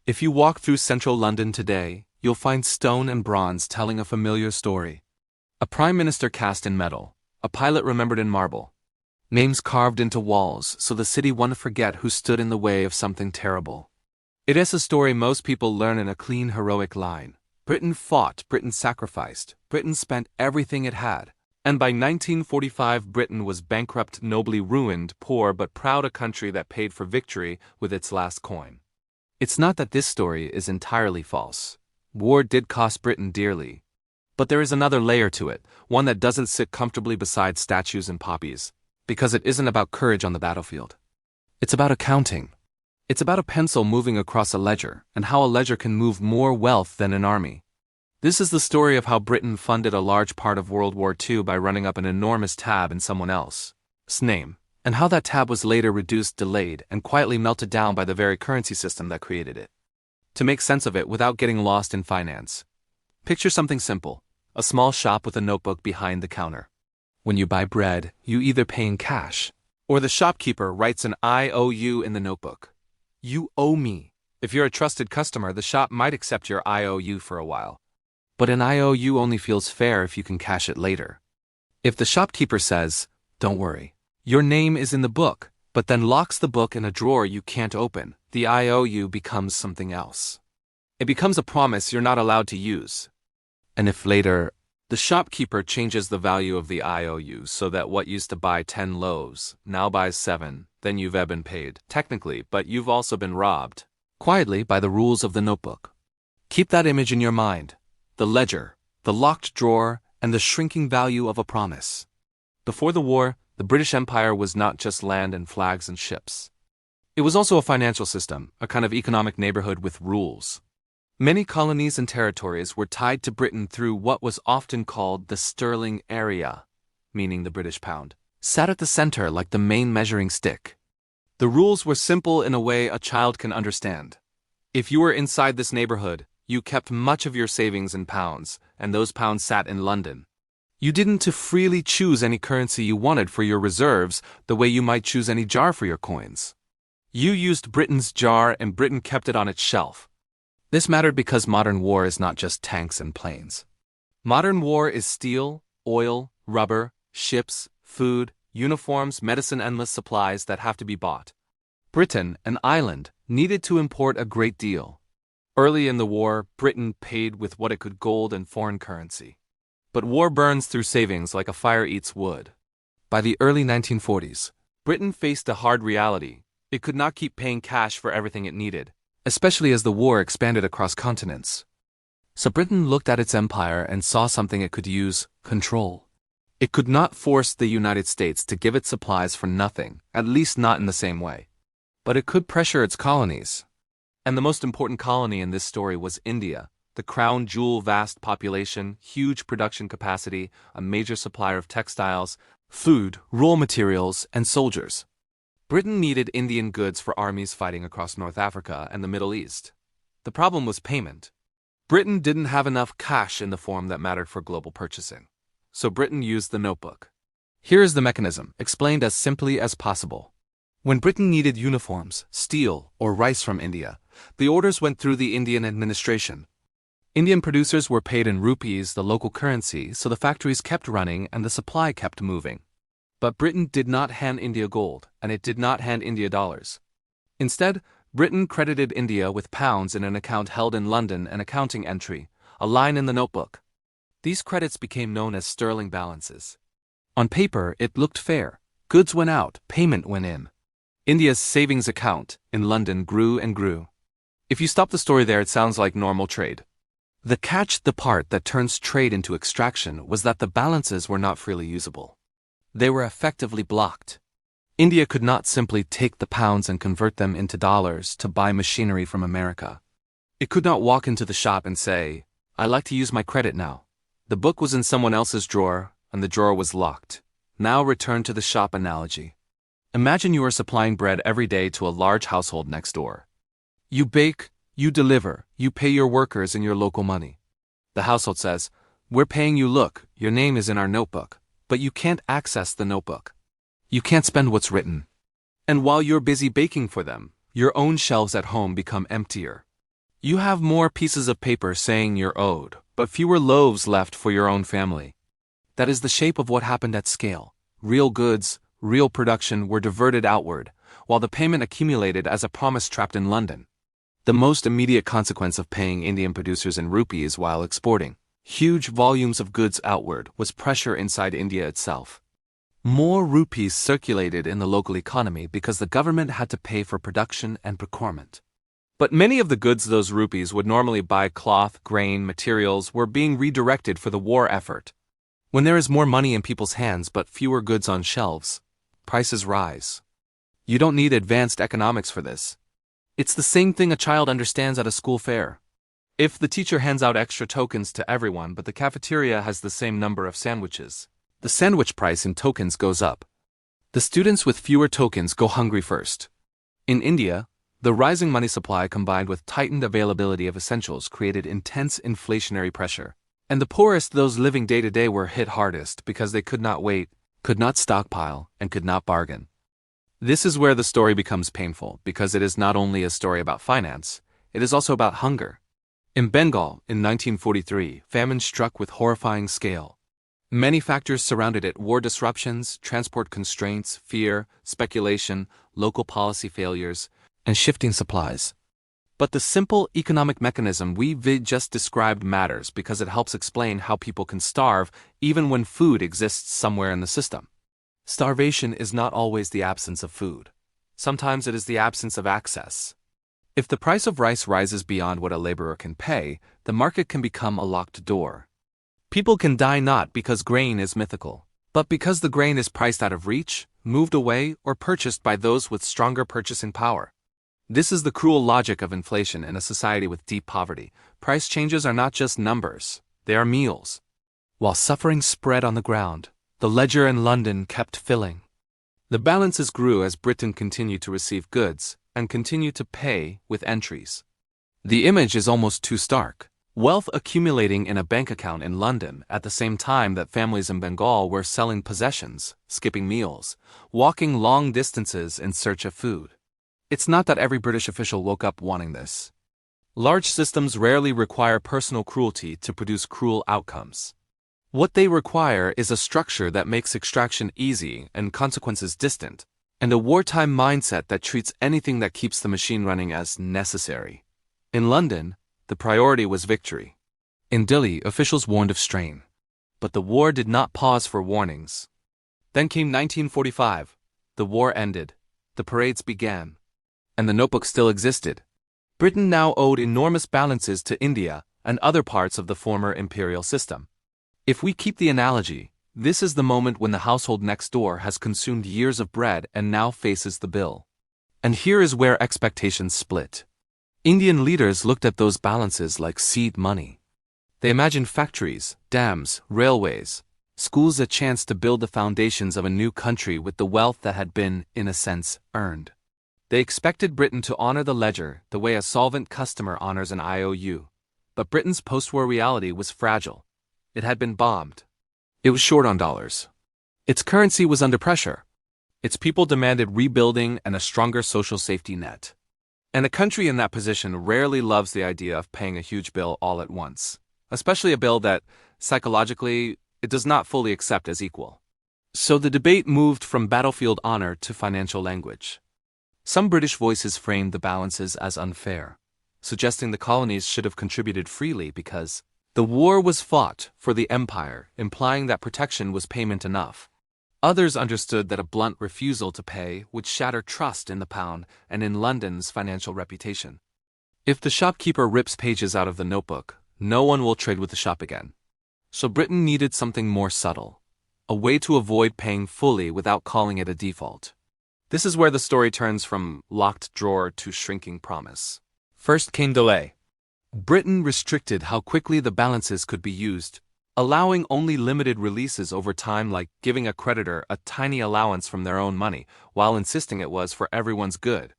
If you walk through central London today, you'll find stone and bronze telling a familiar story. A prime minister cast in metal, a pilot remembered in marble. Names carved into walls so the city won't forget who stood in the way of something terrible. It is a story most people learn in a clean, heroic line. Britain fought, Britain sacrificed, Britain spent everything it had. And by 1945 Britain was bankrupt, nobly ruined, poor but proud, a country that paid for victory with its last coin. It's not that this story is entirely false. War did cost Britain dearly. But there is another layer to it, one that doesn't sit comfortably beside statues and poppies. Because it isn't about courage on the battlefield. It's about accounting. It's about a pencil moving across a ledger, and how a ledger can move more wealth than an army. This is the story of how Britain funded a large part of World War II by running up an enormous tab in someone else's name, and how that tab was later reduced, delayed, and quietly melted down by the very currency system that created it. To make sense of it without getting lost in finance, picture something simple, a small shop with a notebook behind the counter. When you buy bread, you either pay in cash, or the shopkeeper writes an IOU in the notebook. You owe me. If you're a trusted customer, the shop might accept your IOU for a while. But an IOU only feels fair if you can cash it later. If the shopkeeper says, "Don't worry, your name is in the book," but then locks the book in a drawer you can't open, the IOU becomes something else. It becomes a promise you're not allowed to use. And if later, the shopkeeper changes the value of the IOU so that what used to buy 10 loaves now buys 7, then you've been paid, technically, but you've also been robbed, quietly, by the rules of the notebook. Keep that image in your mind. The ledger, the locked drawer, and the shrinking value of a promise. Before the war, the British Empire was not just land and flags and ships. It was also a financial system, a kind of economic neighborhood with rules. Many colonies and territories were tied to Britain through what was often called the sterling area, meaning the British pound, sat at the center like the main measuring stick. The rules were simple in a way a child can understand. If you were inside this neighborhood, you kept much of your savings in pounds, and those pounds sat in London. You didn't freely choose any currency you wanted for your reserves the way you might choose any jar for your coins. You used Britain's jar and Britain kept it on its shelf. This mattered because modern war is not just tanks and planes. Modern war is steel, oil, rubber, ships, food, uniforms, medicine, endless supplies that have to be bought. Britain, an island, needed to import a great deal. Early in the war, Britain paid with what it could, gold and foreign currency. But war burns through savings like a fire eats wood. By the early 1940s, Britain faced a hard reality. It could not keep paying cash for everything it needed, especially as the war expanded across continents. So Britain looked at its empire and saw something it could use: control. It could not force the United States to give it supplies for nothing, at least not in the same way. But it could pressure its colonies. And the most important colony in this story was India, the crown jewel, vast population, huge production capacity, a major supplier of textiles, food, raw materials, and soldiers. Britain needed Indian goods for armies fighting across North Africa and the Middle East. The problem was payment. Britain didn't have enough cash in the form that mattered for global purchasing. So Britain used the notebook. Here is the mechanism, explained as simply as possible. When Britain needed uniforms, steel, or rice from India, the orders went through the Indian administration. Indian producers were paid in rupees, the local currency, so the factories kept running and the supply kept moving. But Britain did not hand India gold, and it did not hand India dollars. Instead, Britain credited India with pounds in an account held in London, an accounting entry, a line in the notebook. These credits became known as sterling balances. On paper, it looked fair. Goods went out, payment went in. India's savings account in London grew and grew. If you stop the story there, it sounds like normal trade. The catch, the part that turns trade into extraction, was that the balances were not freely usable. They were effectively blocked. India could not simply take the pounds and convert them into dollars to buy machinery from America. It could not walk into the shop and say, "I'd like to use my credit now." The book was in someone else's drawer, and the drawer was locked. Now return to the shop analogy. Imagine you are supplying bread every day to a large household next door. You bake, you deliver, you pay your workers in your local money. The household says, "We're paying you, look, your name is in our notebook," but you can't access the notebook. You can't spend what's written. And while you're busy baking for them, your own shelves at home become emptier. You have more pieces of paper saying you're owed, but fewer loaves left for your own family. That is the shape of what happened at scale. Real goods, real production were diverted outward, while the payment accumulated as a promise trapped in London. The most immediate consequence of paying Indian producers in rupees while exporting huge volumes of goods outward was pressure inside India itself. More rupees circulated in the local economy because the government had to pay for production and procurement. But many of the goods those rupees would normally buy, cloth, grain, materials, were being redirected for the war effort. When there is more money in people's hands but fewer goods on shelves, prices rise. You don't need advanced economics for this. It's the same thing a child understands at a school fair. If the teacher hands out extra tokens to everyone but the cafeteria has the same number of sandwiches, the sandwich price in tokens goes up. The students with fewer tokens go hungry first. In India, the rising money supply combined with tightened availability of essentials created intense inflationary pressure. And the poorest, those living day to day, were hit hardest because they could not wait, could not stockpile, and could not bargain. This is where the story becomes painful, because it is not only a story about finance, it is also about hunger. In Bengal, in 1943, famine struck with horrifying scale. Many factors surrounded it: war disruptions, transport constraints, fear, speculation, local policy failures, and shifting supplies. But the simple economic mechanism we just described matters because it helps explain how people can starve even when food exists somewhere in the system. Starvation is not always the absence of food. Sometimes it is the absence of access. If the price of rice rises beyond what a laborer can pay, the market can become a locked door. People can die not because grain is mythical, but because the grain is priced out of reach, moved away, or purchased by those with stronger purchasing power. This is the cruel logic of inflation in a society with deep poverty. Price changes are not just numbers, they are meals. While suffering spread on the ground, the ledger in London kept filling. The balances grew as Britain continued to receive goods and continued to pay with entries. The image is almost too stark. Wealth accumulating in a bank account in London at the same time that families in Bengal were selling possessions, skipping meals, walking long distances in search of food. It's not that every British official woke up wanting this. Large systems rarely require personal cruelty to produce cruel outcomes. What they require is a structure that makes extraction easy and consequences distant, and a wartime mindset that treats anything that keeps the machine running as necessary. In London, the priority was victory. In Delhi, officials warned of strain. But the war did not pause for warnings. Then came 1945. The war ended. The parades began. And the notebook still existed. Britain now owed enormous balances to India and other parts of the former imperial system. If we keep the analogy, this is the moment when the household next door has consumed years of bread and now faces the bill. And here is where expectations split. Indian leaders looked at those balances like seed money. They imagined factories, dams, railways, schools, a chance to build the foundations of a new country with the wealth that had been, in a sense, earned. They expected Britain to honor the ledger the way a solvent customer honors an IOU. But Britain's post-war reality was fragile. It had been bombed. It was short on dollars. Its currency was under pressure. Its people demanded rebuilding and a stronger social safety net. And a country in that position rarely loves the idea of paying a huge bill all at once, especially a bill that, psychologically, it does not fully accept as equal. So the debate moved from battlefield honor to financial language. Some British voices framed the balances as unfair, suggesting the colonies should have contributed freely because the war was fought for the empire, implying that protection was payment enough. Others understood that a blunt refusal to pay would shatter trust in the pound and in London's financial reputation. If the shopkeeper rips pages out of the notebook, no one will trade with the shop again. So Britain needed something more subtle, a way to avoid paying fully without calling it a default. This is where the story turns from locked drawer to shrinking promise. First came delay. Britain restricted how quickly the balances could be used, allowing only limited releases over time, like giving a creditor a tiny allowance from their own money, while insisting it was for everyone's good.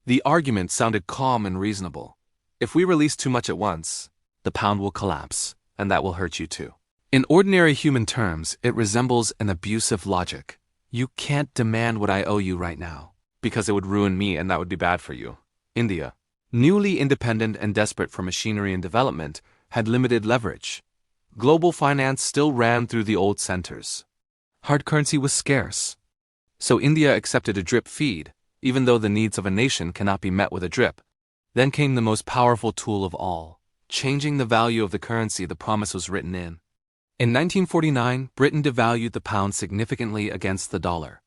The argument sounded calm and reasonable. If we release too much at once, the pound will collapse, and that will hurt you too. In ordinary human terms, it resembles an abusive logic. You can't demand what I owe you right now, because it would ruin me and that would be bad for you. India. Newly independent and desperate for machinery and development, had limited leverage. Global finance still ran through the old centers. Hard currency was scarce. So India accepted a drip feed, even though the needs of a nation cannot be met with a drip. Then came the most powerful tool of all, changing the value of the currency the promise was written in. In 1949, Britain devalued the pound significantly against the dollar.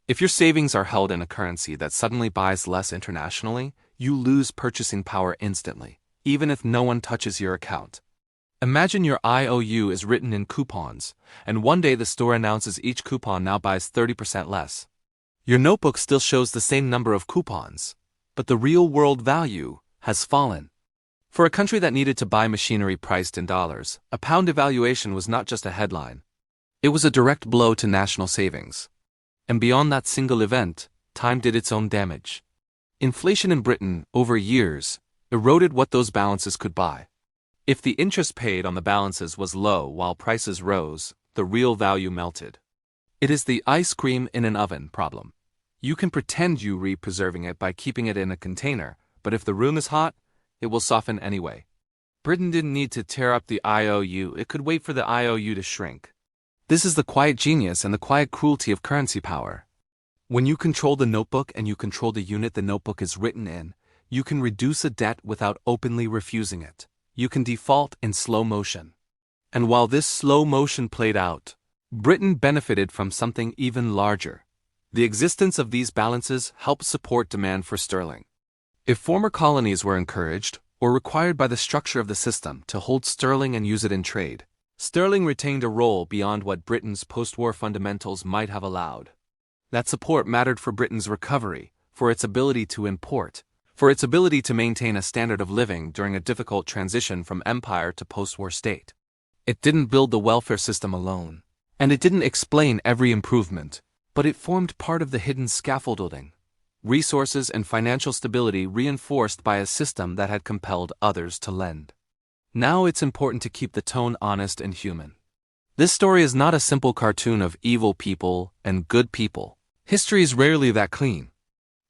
If your savings are held in a currency that suddenly buys less internationally, you lose purchasing power instantly, even if no one touches your account. Imagine your IOU is written in coupons, and one day the store announces each coupon now buys 30% less. Your notebook still shows the same number of coupons, but the real-world value has fallen. For a country that needed to buy machinery priced in dollars, a pound devaluation was not just a headline. It was a direct blow to national savings. And beyond that single event, time did its own damage. Inflation in Britain, over years, eroded what those balances could buy. If the interest paid on the balances was low while prices rose, the real value melted. It is the ice cream in an oven problem. You can pretend you are preserving it by keeping it in a container, but if the room is hot, it will soften anyway. Britain didn't need to tear up the IOU, it could wait for the IOU to shrink. This is the quiet genius and the quiet cruelty of currency power. When you control the notebook and you control the unit the notebook is written in, you can reduce a debt without openly refusing it. You can default in slow motion. And while this slow motion played out, Britain benefited from something even larger. The existence of these balances helped support demand for sterling. If former colonies were encouraged, or required by the structure of the system, to hold sterling and use it in trade, sterling retained a role beyond what Britain's post-war fundamentals might have allowed. That support mattered for Britain's recovery, for its ability to import, for its ability to maintain a standard of living during a difficult transition from empire to post-war state. It didn't build the welfare system alone, and it didn't explain every improvement, but it formed part of the hidden scaffolding, resources and financial stability reinforced by a system that had compelled others to lend. Now it's important to keep the tone honest and human. This story is not a simple cartoon of evil people and good people. History is rarely that clean.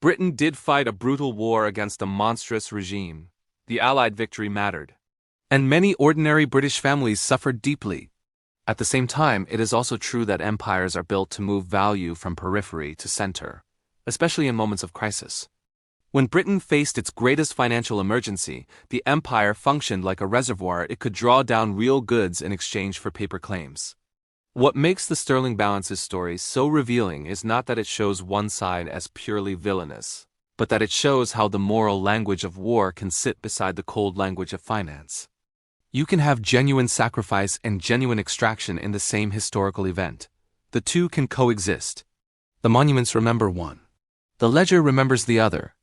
Britain did fight a brutal war against a monstrous regime. The Allied victory mattered. And many ordinary British families suffered deeply. At the same time, it is also true that empires are built to move value from periphery to center, especially in moments of crisis. When Britain faced its greatest financial emergency, the empire functioned like a reservoir it could draw down real goods in exchange for paper claims. What makes the sterling balances story so revealing is not that it shows one side as purely villainous, but that it shows how the moral language of war can sit beside the cold language of finance. You can have genuine sacrifice and genuine extraction in the same historical event. The two can coexist. The monuments remember one. The ledger remembers the other.